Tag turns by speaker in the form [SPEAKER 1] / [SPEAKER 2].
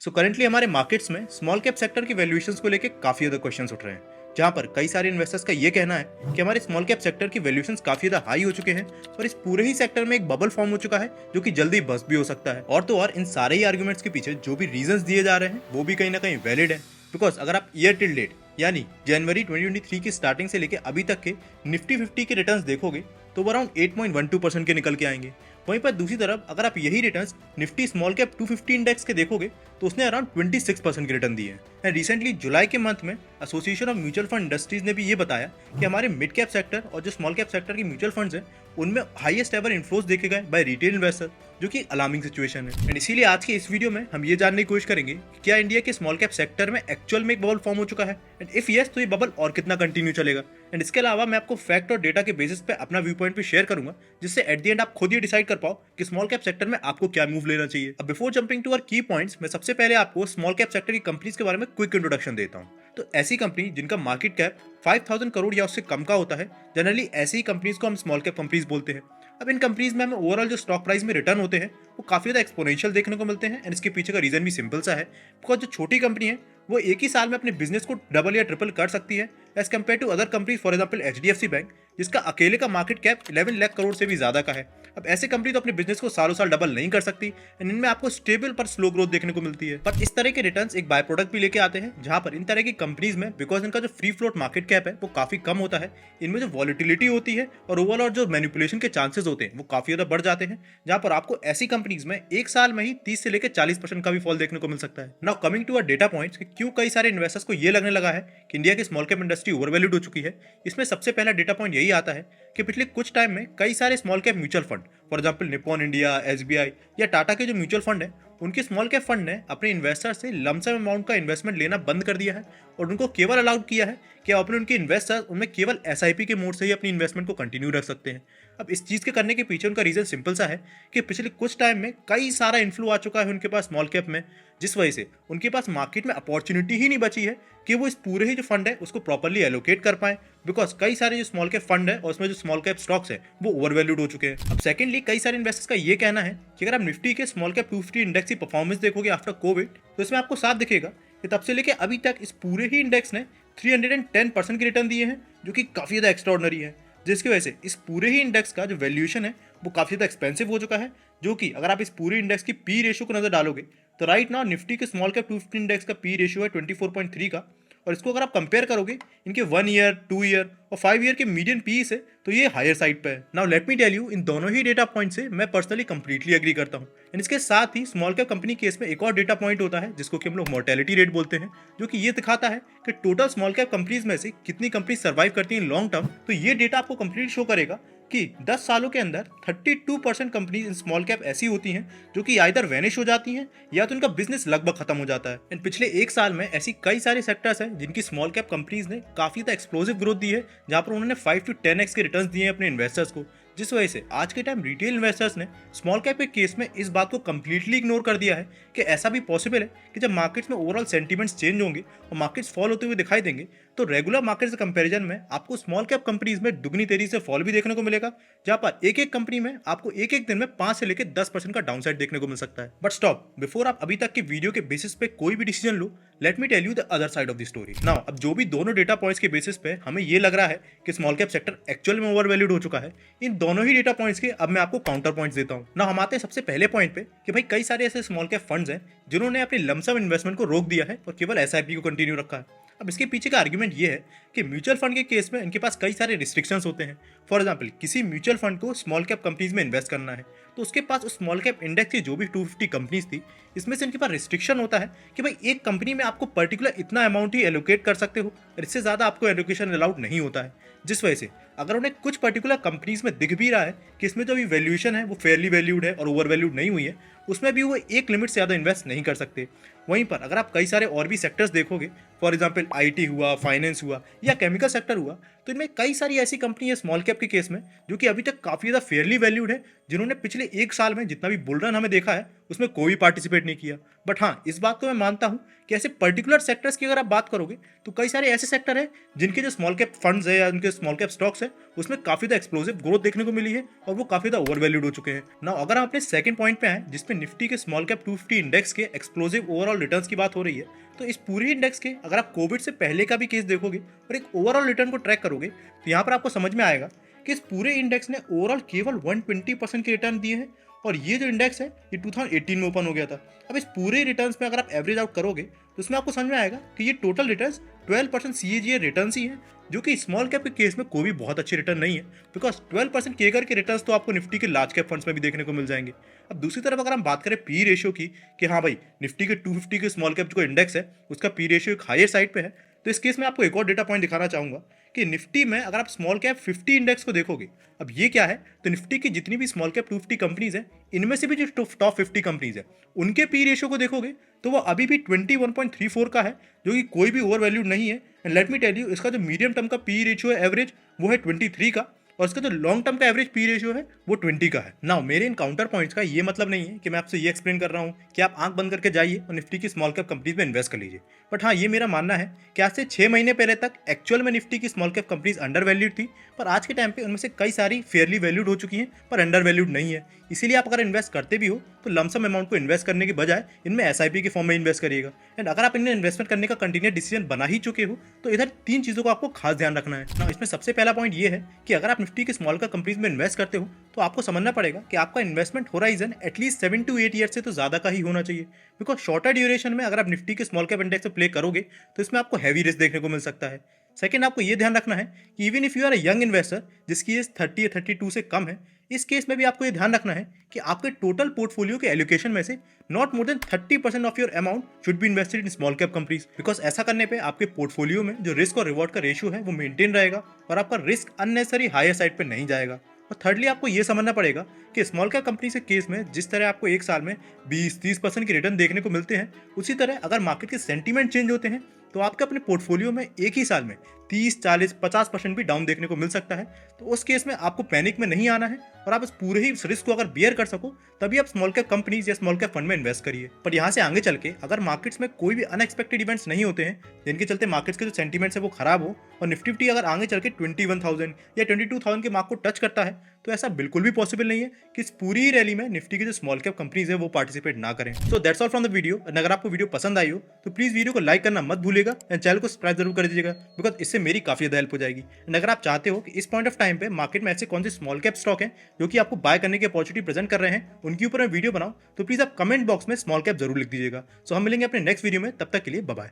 [SPEAKER 1] Currently हमारे markets में small cap sector की वैल्यूएशंस को लेके काफी ज्यादा क्वेश्चंस उठ रहे हैं, जहां पर कई सारे इन्वेस्टर्स का ये कहना है कि हमारे स्मॉल कैप सेक्टर की वैल्यूएशंस काफी ज्यादा हाई हो चुके हैं और इस पूरे ही सेक्टर में एक बबल फॉर्म हो चुका है जो कि जल्दी बस्ट भी हो सकता है। और तो और इन सारे ही आर्गुमेंट्स के पीछे जो भी रीजंस दिए जा रहे हैं वो भी कहीं ना कहीं वैलिड है। बिकॉज अगर आप ईयर टिल डेट यानी जनवरी 2023 की स्टार्टिंग से लेकर अभी तक के निफ्टी 50 के रिटर्न्स देखोगे तो वो अराउंड 8.12% के निकल के आएंगे। वहीं पर दूसरी तरफ अगर आप यही returns Nifty small cap 250 index के देखोगे तो उसने अराउंड 26% के रिटर्न दिए हैं। एंड रिसेंटली जुलाई के मंथ में association of mutual fund industries ने भी ये बताया कि हमारे मिड कैप सेक्टर और जो स्मॉल कैप सेक्टर की म्यूचुअल फंड्स हैं उनमें हाईएस्ट एवर इन्फ्लोज देखे गए बाय रिटेल इन्वेस्टर, जो कि अलार्मिंग सिचुएशन है। एंड इसीलिए आज की इस वीडियो में हम ये जानने की कोशिश करेंगे कि क्या इंडिया के स्मॉल कैप सेक्टर में एक्चुअल में एक बबल फॉर्म हो चुका है, एंड इफ यस तो ये बबल और कितना कंटिन्यू चलेगा। एंड इसके अलावा मैं आपको फैक्ट और डेटा के बेसिस पे अपना व्यू पॉइंट भी शेयर करूंगा, जिससे एट द एंड आप खुद ये डिसाइड कर पाओ कि स्मॉल कैप सेक्टर में आपको क्या मूव लेना चाहिए। अब बिफोर जंपिंग टू आवर की पॉइंट्स, मैं सबसे पहले आपको स्मॉल कैप सेक्टर की कंपनीज के बारे में क्विक इंट्रोडक्शन देता हूं। तो ऐसी कंपनी जिनका मार्केट कैप 5000 करोड़ या उससे कम का होता है, जनरली ऐसी ही कंपनीज को हम स्मॉल कैप कंपनीज बोलते हैं। अब इन कंपनीज में हमें ओवरऑल जो स्टॉक प्राइस में रिटर्न होते हैं वो काफी ज्यादा एक्सपोनेंशियल देखने को मिलते हैं। एंड इसके पीछे का रीजन भी सिंपल सा है, बिकॉज जो छोटी कंपनी है वो एक ही साल में अपने बिजनेस को डबल या ट्रिपल कर सकती है as compared to other companies, for example HDFC bank, जिसका अकेले का मार्केट कैप 11 लाख करोड़ से भी ज्यादा का है। अब ऐसे कंपनी तो अपने बिजनेस को सालों साल डबल नहीं कर सकती, एंड इनमें आपको स्टेबल पर स्लो ग्रोथ देखने को मिलती है। पर इस तरह के रिटर्न्स एक बाय प्रोडक्ट भी लेके आते हैं, जहां पर इन तरह की कंपनीज में बिकॉज इनका जो फ्री फ्लोट मार्केट कैप है वो काफी कम होता है, इनमें जो वॉलिटिलिटी होती है और ओवरऑल जो मैनिपुलेशन के चांसेस होते हैं वो काफी ज्यादा बढ़ जाते हैं, जहां पर आपको ऐसी कंपनीज में एक साल में ही 30 से लेकर 40% का भी फॉल देखने को मिल सकता है। Now coming to a data points, क्यों कई सारे इन्वेस्टर्स को ये लगने लगा है कि इंडिया की स्मॉल कैप इंडस्ट्री ओवरवैल्यूड हो चुकी है, इसमें सबसे पहला डेटा पॉइंट यही आता है कि पिछले कुछ टाइम में कई सारे small cap mutual fund, for example Nippon India, SBI या टाटा के जो म्यूचुअल फंड है, उनके स्मॉल कैप फंड ने अपने इन्वेस्टर से लमसम अमाउंट का इन्वेस्टमेंट लेना बंद कर दिया है और उनको केवल अलाउड किया है कि अपने उनके इन्वेस्टर्स उनमें केवल SIP के मोड से ही अपनी इन्वेस्टमेंट को कंटिन्यू रख सकते हैं। अब इस चीज़ के करने के पीछे उनका रीज़न सिंपल सा है कि पिछले कुछ टाइम में कई सारा इन्फ्लो आ चुका है उनके पास स्मॉल कैप में, जिस वजह से उनके पास मार्केट में अपॉर्चुनिटी ही नहीं बची है कि वो इस पूरे ही जो फंड है उसको प्रॉपर्ली एलोकेट कर पाए, बिकॉज कई सारे जो स्मॉल कैप फंड है और उसमें जो स्मॉल कैप स्टॉक्स है वो ओवरवैल्यूड हो चुके हैं। अब सेकंडली कई सारे इन्वेस्टर्स का ये कहना है कि अगर आप निफ्टी के स्मॉल कैप 250 इंडेक्स की परफॉर्मेंस देखोगे आफ्टर कोविड, तो इसमें आपको साफ दिखेगा कि तब से लेकर अभी तक इस पूरे ही इंडेक्स ने 310% के रिटर्न दिए हैं, जो कि काफ़ी ज़्यादा एक्स्ट्राऑर्डिनरी है, जिसकी वजह से इस पूरे ही इंडेक्स का जो वैल्यूएशन है वो काफ़ी ज़्यादा एक्सपेंसिव हो चुका है। जो कि अगर आप इस पूरे इंडेक्स की पी रेशियो को नजर डालोगे तो राइट नाउ निफ्टी के स्मॉल कैप 250 इंडेक्स का पी रेशियो है 24.3 का, और इसको अगर आप कंपेयर करोगे इनके 1 ईयर, 2 ईयर और 5 ईयर के मीडियन पी से, तो ये हायर साइड पे है। Now let me tell you, इन दोनों ही डेटा पॉइंट से मैं पर्सनली कंप्लीटली एग्री करता हूँ। एंड इसके साथ ही स्मॉल कैप कंपनी केस में एक और डेटा पॉइंट होता है जिसको कि हम लोग मोर्टेलिटी रेट बोलते हैं, जो कि ये दिखाता है कि टोटल स्मॉल कैप कंपनीज में से कितनी कंपनी सर्वाइव करती हैं लॉन्ग टर्म। तो ये डेटा आपको कंप्लीट शो करेगा कि 10 सालों के अंदर 32% कंपनीज इन स्मॉल कैप ऐसी होती हैं जो कि आइदर वैनिश हो जाती हैं या तो उनका बिजनेस लगभग खत्म हो जाता है। एंड पिछले एक साल में ऐसी कई सारे सेक्टर्स हैं जिनकी स्मॉल कैप कंपनीज ने काफी ज्यादा एक्सप्लोसिव ग्रोथ दी है, जहां पर उन्होंने 5 to 10x के रिटर्न्स दिए हैं अपने इन्वेस्टर्स को, जिस वजह से आज के टाइम रिटेल इन्वेस्टर्स ने स्मॉल कैप के केस में इस बात को कंप्लीटली इग्नोर कर दिया है कि ऐसा भी पॉसिबल है कि जब मार्केट्स में ओवरऑल सेंटीमेंट्स चेंज होंगे और मार्केट्स फॉल होते हुए दिखाई देंगे, तो रेगुलर मार्केट से कंपैरिजन में आपको स्मॉल कैप कंपनीज में दुगनी तेजी से फॉल भी देखने को मिलेगा, जहां पर एक एक कंपनी में आपको एक एक दिन में 5 से लेकर 10% का डाउनसाइड देखने को मिल सकता है। बट स्टॉप, बिफोर आप अभी तक के वीडियो के बेसिस पे कोई भी डिसीजन लो, let me tell you the other side of the story. Now अब जो भी दोनों डेटा पॉइंट्स के बेसिस पे हमें ये लग रहा है कि स्मॉल कैप सेक्टर एक्चुअल में ओवरवैल्यूड हो चुका है, इन दोनों ही डेटा पॉइंट्स के अब मैं आपको काउंटर पॉइंट्स देता हूं। ना हम आते हैं सबसे पहले पॉइंट पे कि भाई कई सारे ऐसे स्मॉल कैप फंड्स हैं जिन्होंने अपनी लमसम इन्वेस्टमेंट को रोक दिया है और केवल SIP को कंटिन्यू रखा है। अब इसके पीछे का आर्ग्यूमेंट ये है कि म्यूचुअल फंड के केस में इनके पास कई सारे रिस्ट्रिक्शंस होते हैं। फॉर एग्जांपल किसी म्यूचुअल फंड को स्मॉल कैप कंपनीज में इन्वेस्ट करना है तो उसके पास उस स्मॉल कैप इंडेक्स की जो भी 250 कंपनीज थी, इसमें से इनके पास रिस्ट्रिक्शन होता है कि भाई एक कंपनी में आपको पर्टिकुलर इतना अमाउंट ही एलोकेट कर सकते हो और इससे ज़्यादा आपको एलोकेशन अलाउड नहीं होता है, जिस वजह से अगर उन्हें कुछ पर्टिकुलर कंपनीज में दिख भी रहा है कि इसमें जो भी वैल्यूएशन है वो फेयरली वैल्यूड है और ओवर वैल्यूड नहीं हुई है, उसमें भी वो एक लिमिट से ज़्यादा इन्वेस्ट नहीं कर सकते। वहीं पर अगर आप कई सारे और भी सेक्टर्स देखोगे, फॉर एग्जांपल IT हुआ, फाइनेंस हुआ या केमिकल सेक्टर हुआ, तो इनमें कई सारी ऐसी कंपनी है स्मॉल कैप के केस में जो कि अभी तक काफ़ी ज़्यादा फेयरली वैल्यूड है, जिन्होंने पिछले एक साल में जितना भी बुल रन हमें देखा है उसमें कोई पार्टिसिपेट नहीं किया। बट हाँ, इस बात को मैं मानता हूँ कि ऐसे पर्टिकुलर सेक्टर्स की अगर आप बात करोगे तो कई सारे ऐसे सेक्टर हैं जिनके जो स्मॉल कैप फंड्स है या उनके स्मॉल कैप स्टॉक्स है उसमें काफी ज्यादा एक्सप्लोसिव ग्रोथ देखने को मिली है और वो काफी ज्यादा ओवर वैल्यूड हो चुके हैं ना। अगर हम अपने सेकंड पॉइंट पे आए जिसमें निफ्टी के स्मॉल कैप 250 इंडेक्स के एक्सप्लोसिव ओवरऑल रिटर्न्स की बात हो रही है, तो इस पूरे इंडेक्स के अगर आप कोविड से पहले का भी केस देखोगे और एक ओवरऑल रिटर्न को ट्रैक करोगे तो यहाँ पर आपको समझ में आएगा कि इस पूरे इंडेक्स ने ओवरऑल केवल 120% के रिटर्न दिए हैं। और ये जो इंडेक्स है ये 2018 में ओपन हो गया था। अब इस पूरे रिटर्न्स में अगर आप एवरेज आउट करोगे तो उसमें आपको समझ में आएगा कि ये टोटल रिटर्न्स 12% CAGR रिटर्न्स ही हैं, जो कि स्मॉल कैप के केस में कोई भी बहुत अच्छी रिटर्न नहीं है, बिकॉज 12% केगर के रिटर्न्स तो आपको निफ्टी के लार्ज कैप फंड्स में भी देखने को मिल जाएंगे। अब दूसरी तरफ अगर हम बात करें पी रेशियो की कि हाँ भाई निफ्टी के 250 के स्मॉल कैप जो इंडेक्स है उसका पी रेशियो एक हायर साइड पे है, तो इस केस में आपको एक और डेटा पॉइंट दिखाना चाहूंगा कि निफ्टी में अगर आप स्मॉल कैप 50 इंडेक्स को देखोगे, अब ये क्या है, तो निफ्टी की जितनी भी स्मॉल कैप 250 कंपनीज हैं इनमें से भी जो टॉप 50 कंपनीज है उनके पी रेशियो को देखोगे तो वो अभी भी 21.34 का है, जो कि कोई भी ओवर वैल्यूड नहीं है। And let me tell you, इसका जो मीडियम टर्म का पी रेशियो है एवरेज वो है 23 का, और इसका जो लॉन्ग टर्म का एवरेज पी रेशियो है वो 20 का है। नाउ मेरे इन काउंटर पॉइंट्स का ये मतलब नहीं है कि मैं आपसे ये एक्सप्लेन कर रहा हूँ कि आप आंख बंद करके जाइए और निफ्टी की स्मॉल कैप कंपनीज में इन्वेस्ट कर लीजिए। बट हाँ, ये मेरा मानना है कि आज से 6 महीने पहले तक एक्चुअल में निफ्टी की small cap companies under valued थी, पर आज के टाइम पे उनमें से कई सारी फेयरली वैल्यूड हो चुकी हैं पर अंडर वैल्यूड नहीं है। इसीलिए आप अगर इन्वेस्ट करते भी हो तो लमसम अमाउंट को इन्वेस्ट करने के बजाय इनमें SIP के फॉर्म में इन्वेस्ट करिएगा। एंड अगर आप इनमें इन्वेस्टमेंट करने का कंटिन्यूस डिसीजन बना ही चुके हो तो इधर 3 चीज़ों को आपको खास ध्यान रखना है ना। इसमें सबसे पहला पॉइंट ये है कि अगर आप निफ्टी के स्मॉल कैप कंपनीज में इन्वेस्ट करते हो तो आपको समझना पड़ेगा कि आपका investment horizon at least 7 to 8 year से तो ज़्यादा का ही होना चाहिए, बिकॉज शॉर्टर ड्यूरेशन में अगर आप निफ्टी के स्मॉल कैप इंडेक्स में प्ले करोगे तो इसमें आपको हैवी रिस्क देखने को मिल सकता है। सेकंड, आपको ये ध्यान रखना है कि even if you are a young investor जिसकी एज 30 या 32 से कम है, इस केस में भी आपको ये ध्यान रखना है कि आपके टोटल पोर्टफोलियो के एलोकेशन में से not more than 30% of your amount should be invested in small cap companies, because ऐसा करने पे आपके पोर्टफोलियो में जो रिस्क और रिवॉर्ड का रेशियो है वो मेंटेन रहेगा और आपका रिस्क अननेसेसरी हायर साइड पे नहीं जाएगा। और थर्डली, आपको ये समझना पड़ेगा कि स्मॉल कैप कंपनी के केस में जिस तरह आपको एक साल में 20-30% की रिटर्न देखने को मिलते हैं, उसी तरह अगर मार्केट के सेंटीमेंट चेंज होते हैं तो आपके अपने पोर्टफोलियो में एक ही साल में 30-40-50% भी डाउन देखने को मिल सकता है। तो उस केस में आपको पैनिक में नहीं आना है और आप इस पूरे ही रिस्क को अगर बियर कर सको तभी आप स्मॉल कैप कंपनीज या स्मॉल कैप फंड में इन्वेस्ट करिए। पर यहाँ से आगे चल के अगर मार्केट्स में कोई भी अनएक्सपेक्टेड इवेंट्स नहीं होते हैं जिनके चलते मार्केट्स के जो सेंटीमेंट्स है वो खराब हो और निफ्टी अगर आगे चल के 21,000 या 22,000 के मार्क को टच करता है, तो ऐसा बिल्कुल भी पॉसिबल नहीं है कि इस पूरी रैली में निफ्टी की जो स्मॉल कैप कंपनीज है वो पार्टिसिपेट ना करें। So that's all from the video. अगर आपको वीडियो पसंद आई हो तो प्लीज वीडियो को लाइक करना मत भूलिएगा एंड चैनल को सब्सक्राइब जरूर कर दीजिएगा, बिकॉज इससे मेरी काफी ज्यादा हेल्प हो जाएगी। एंड अगर आप चाहते हो कि इस पॉइंट ऑफ टाइम पे मार्केट में ऐसे कौन से स्मॉल कैप स्टॉक हैं जो कि आपको बाय करने की अपॉर्चुनिटी प्रेजेंट कर रहे हैं उनके ऊपर मैं वीडियो बनाऊं, तो प्लीज आप कमेंट बॉक्स में स्मॉल कैप जरूर लिख दीजिएगा। सो हम मिलेंगे अपने नेक्स्ट वीडियो में, तब तक के लिए बाय बाय।